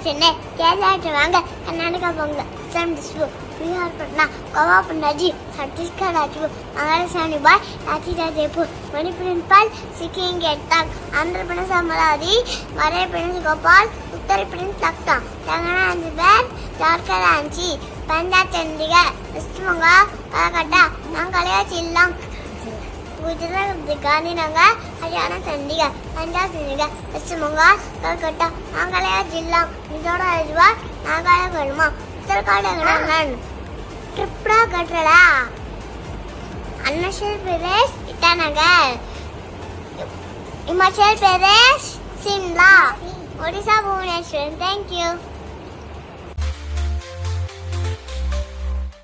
சென்னை, கேரளா வாங்க, கர்நாடகா போங்க, அஸ்ஸாம் டிஸ்பு, பீகார் பட்னா, கோவா பண்டாஜி, சத்தீஸ்கர் ராஜ்பு, மகாராஷ்டிரா பாய், ராஜிதா ஜெய்ப்பூர், மணிப்பூர் இம்பால், சிக்கிம் கேட்டாக், ஆந்திர பிரதேஷ் அமராவதி, மத்திய பிரதேஷ் கோபால், உத்தர பிரதேஷ் லக்னோ, தெலுங்கானா அந்திபேர், ஜார்க்கண்ட் ராஞ்சி, பஞ்சாப் சண்டிகர், வெஸ்ட் பெங்கால், கல்கட்டா, நாங்காலியா சில்லாங், गुजरात गांधीनगर, हरियाणा चंडीगढ़, पंजाब चंडीगढ़, वेस्ट बंगाल, कलकत्ता, नागालैंड जिला, मिजोरम हैदराबाद, नागालैंड वर्मा, उत्तराखंड नागालैंड, त्रिपुरा कटरा, अरुणाचल प्रदेश ईटानगर, हिमाचल प्रदेश शिमला, ओडिशा भुवनेश्वर. Thank you.